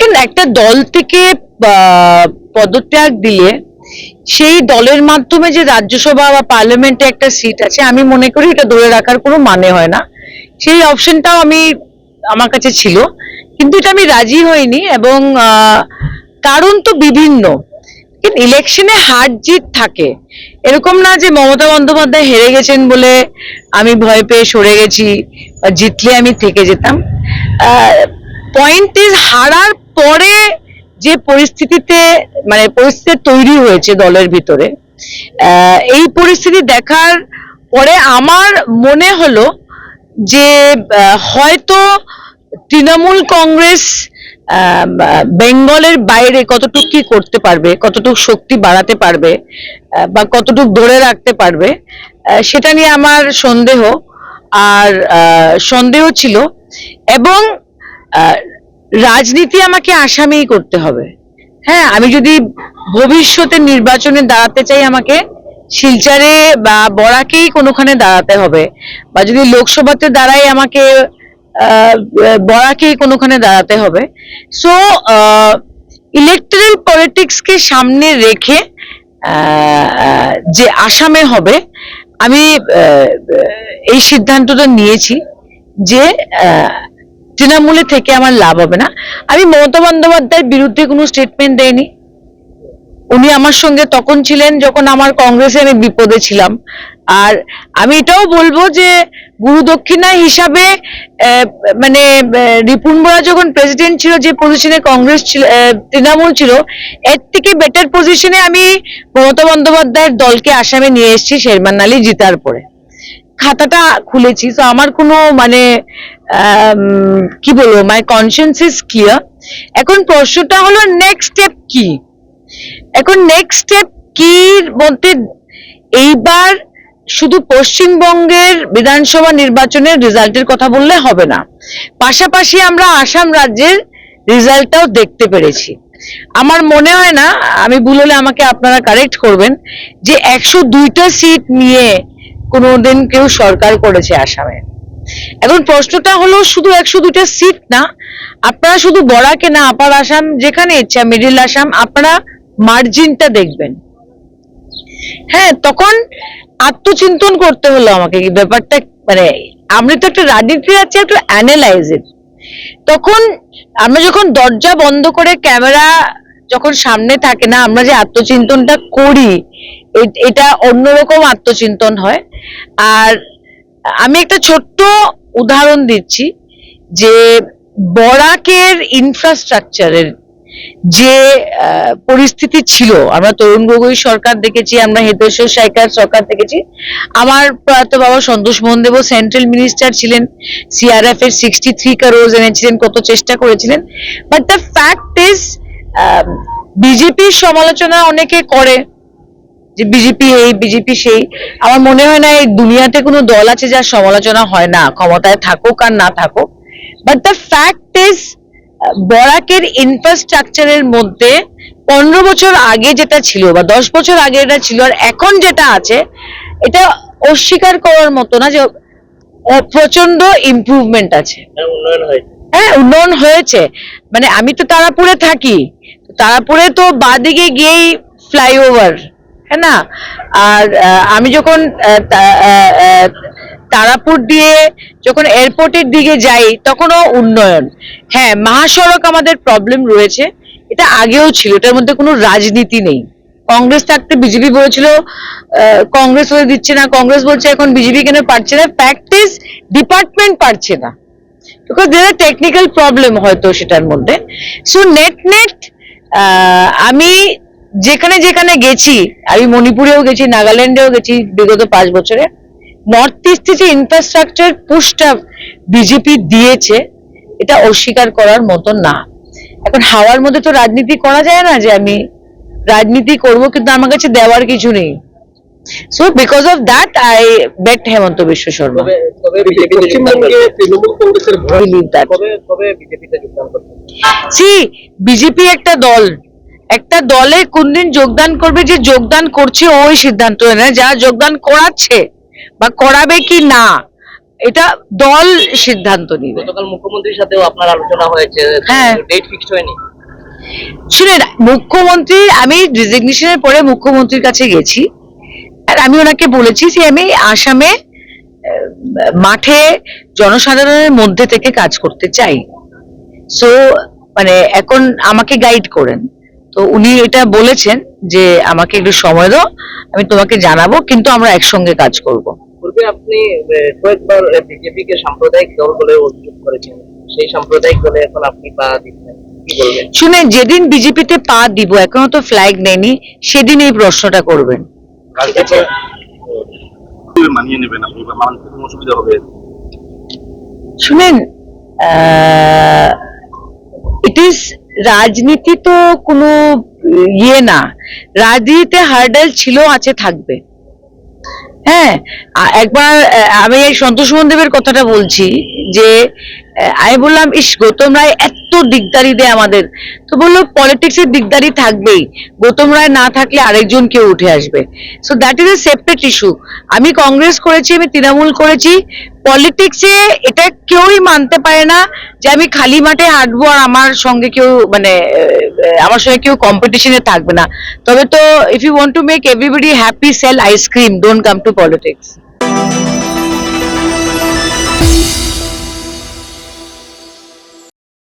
দেখুন, একটা দল থেকে পদত্যাগ দিলে সেই দলের মাধ্যমে যে রাজ্যসভা বা পার্লামেন্টে একটা সিট আছে, আমি মনে করি এটা ধরে রাখার কোনো মানে হয় না। সেই অপশনটাও আমার কাছে ছিল, কিন্তু এটা আমি রাজি হইনি। এবং কারণ তো বিভিন্ন, ইলেকশনে হার জিত থাকে। এরকম না যে মমতা বন্দ্যোপাধ্যায় হেরে গেছেন বলে আমি ভয় পেয়ে সরে গেছি বা জিতলে আমি থেকে যেতাম। পয়েন্ট ইজ, হারার পরে যে পরিস্থিতিতে পরিস্থিতি তৈরি হয়েছে দলের ভিতরে, এই পরিস্থিতি দেখার পরে আমার মনে হলো যে হয়তো তৃণমূল কংগ্রেস বেঙ্গলের বাইরে কতটুকু কি করতে পারবে, কতটুকু শক্তি বাড়াতে পারবে বা কতটুকু ধরে রাখতে পারবে, সেটা নিয়ে আমার সন্দেহ ছিল। এবং রাজনীতি আমাকে আসামিই করতে হবে। হ্যাঁ, আমি যদি ভবিষ্যতে নির্বাচনে দাঁড়াতে চাই, আমাকে শিলচরে বা বরাকেই কোনোখানে দাঁড়াতে হবে, বা যদি লোকসভাতে দাঁড়াই আমাকে বরাকেই কোনোখানে দাঁড়াতে হবে। সো ইলেকট্রাল পলিটিক্সকে সামনে রেখে যে আসামে হবে, আমি এই সিদ্ধান্তটা নিয়েছি যে তৃণমূলে থেকে আমার লাভ হবে না। আমি মমতা বন্দ্যোপাধ্যায়ের বিরুদ্ধে কোনো স্টেটমেন্ট দেইনি। উনি আমার সঙ্গে তখন ছিলেন যখন আমার কংগ্রেসে আমি বিপদে ছিলাম। আর আমি এটাও বলবো যে গুরু দক্ষিণা হিসাবে রিপুন বোরা যখন প্রেসিডেন্ট ছিল, যে পজিশনে কংগ্রেস ছিল, তৃণমূল ছিল, এর থেকে বেটার পজিশনে আমি মমতা বন্দ্যোপাধ্যায়ের দলকে আসামে নিয়ে এসেছি শেরমান আলী জিতার পরে। খাতাটা খুলেছি, তো আমার কোনো কি বলবো, মাই কনসিয়েন্স ইজ ক্লিয়ার। এখন প্রশ্নটা হলো নেক্সট স্টেপ কি। এখন নেক্সট স্টেপ কি বলতে, এইবার শুধু পশ্চিমবঙ্গের বিধানসভা নির্বাচনের রেজাল্টের কথা বললে হবে না, পাশাপাশি আমরা আসাম রাজ্যের রেজাল্টটাও দেখতে পেরেছি। আমার মনে হয় না, আমি ভুল হলে আমাকে আপনারা কারেক্ট করবেন, যে 102টা সিট নিয়ে কোনোদিন কেউ সরকার করেছে আসামে। এখন প্রশ্নটা হলো শুধু 102টা সিট না, আপনারা শুধু বরাকে না, আপার আসাম যেখানে ইচ্ছা, মিডিল আসাম, আপনারা মার্জিনটা দেখবেন। হ্যাঁ, তখন আত্মচিন্তন করতে হলো আমাকে, কি ব্যাপারটা, আমরা তো একটা রাজনীতি আছে, একটু অ্যানালাইজ ইট। তখন আমরা যখন দরজা বন্ধ করে ক্যামেরা যখন সামনে থাকে না, আমরা যে আত্মচিন্তনটা করি, এটা অন্যরকম আত্মচিন্তন হয়। আর আমি একটা ছোট্ট উদাহরণ দিচ্ছি, যে বরাকের ইনফ্রাস্ট্রাকচারের যে পরিস্থিতি ছিল, আমরা তরুণ গগৈ সরকার দেখেছি, আমরা হেতেশ্বর সাইকার সরকার দেখেছি, আমার প্রয়াত বাবা সন্তোষ মোহন দেব সেন্ট্রাল মিনিস্টার ছিলেন, সিআরএফ এর 63 crores এনেছিলেন, কত চেষ্টা করেছিলেন। বাট দ্য ফ্যাক্ট ইজ, বিজেপির সমালোচনা অনেকে করে যে বিজেপি এই বিজেপি সেই। আমার মনে হয় না এই দুনিয়াতে কোনো দল আছে যার সমালোচনা হয় না, ক্ষমতায় থাকুক আর না থাকুক। বাট দ্য ফ্যাক্ট ইজ, বরাকের ইনফ্রাস্ট্রাকচারের মধ্যে 15 বছর আগে যেটা ছিল বা 10 বছর আগে এটা ছিল, আর এখন যেটা আছে, এটা অস্বীকার করার মতো না যে প্রচন্ড ইমপ্রুভমেন্ট আছে। হ্যাঁ, উন্নয়ন হয়েছে। আমি তো তারাপুরে থাকি, তারাপুরে তো বাদিকে গিয়েই ফ্লাইওভার, হ্যাঁ না। আর আমি যখন তারাপুর দিয়ে যখন এয়ারপোর্টের দিকে যাই, তখনও উন্নয়ন। হ্যাঁ, মহাসড়ক আমাদের প্রবলেম রয়েছে, এটা আগেও ছিল, এটার মধ্যে কোনো রাজনীতি নেই। কংগ্রেস থাকতে বিজেপি বলেছিল কংগ্রেস হয়ে দিচ্ছে না, কংগ্রেস বলছে এখন বিজেপি কেন পারছে না। ফ্যাক্ট ইজ, ডিপার্টমেন্ট পারছে না, বিকজ দের আর টেকনিক্যাল প্রবলেম হয়তো সেটার মধ্যে। সো নেট আমি যেখানে যেখানে গেছি, আমি মণিপুরেও গেছি, নাগাল্যান্ডেও গেছি বিগত 5 বছরে, নর্থ ইস্টে যে ইনফ্রাস্ট্রাকচার পুশটা বিজেপি দিয়েছে, এটা অস্বীকার করার মতো না। এখন হাওয়ার মধ্যে তো রাজনীতি করা যায় না, যে আমি রাজনীতি করব কিন্তু আমার কাছে দেওয়ার কিছু নেই। So because of that I bet Hemanta Biswa Sarma. BJP একটা দলে কোনদিন যোগদান করবে, যে যোগদান করছে ওই সিদ্ধান্ত নেয়, যারা যোগদান করাচ্ছে বা করাবে কি না, এটা দল সিদ্ধান্ত নিবে। গতকাল মুখ্যমন্ত্রীর সাথেও আপনার আলোচনা হয়েছে, ডেট ফিক্সড হয়নি? শুনেন, মুখ্যমন্ত্রী, আমি রেজিগনেশনের পরে মুখ্যমন্ত্রীর কাছে গেছি, আর আমি ওনাকে বলেছি যে আমি আসামে মাঠে জনসাধারণের মধ্যে থেকে কাজ করতে চাই। সো মানে এখন আমাকে গাইড করেন। তো উনি এটা বলেছেন যে আমাকে একটু সময় দাও, আমি তোমাকে জানাবো, কিন্তু আমরা একসঙ্গে কাজ করব। পূর্বে আপনি কয়েকবার বিজেপি কে সাম্প্রদায়িক দল বলে অভিযোগ করেছেন, সেই সাম্প্রদায়িক দলে এখন আপনি পা দিচ্ছেন, কি বলবেন? শুনে, যেদিন বিজেপিতে পা দিব, এখনো তো ফ্ল্যাগ নেয়নি, সেদিন এই প্রশ্নটা করবেন। মানিয়ে নেবেন আপনি বা মানতে কোনো অসুবিধা হবে? শুনেন, ইট ইজ, রাজনীতি তো কোনো ইয়ে না, রাজনীতিতে হার্ডেল ছিল, আছে, থাকবে। হ্যাঁ, একবার আমি এই সন্তোষ দেবের কথাটা বলছি যে আমি বললাম, ইস, গৌতম রায় এত দিকদারি দেয় আমাদের। তো বললো পলিটিক্স এর দিকদারি থাকবেই, গৌতম রায় না থাকলে আরেকজন কেউ উঠে আসবে। So that is a separate issue. আমি কংগ্রেস করেছি, আমি তৃণমূল করেছি, পলিটিক্সে এটা কেউই মানতে পারে না যে আমি খালি মাঠে হাঁটবো আর আমার সঙ্গে কেউ মানে আমার সঙ্গে কেউ কম্পিটিশনে থাকবে না। তবে তো if you want to make everybody happy, sell ice cream, don't come to politics.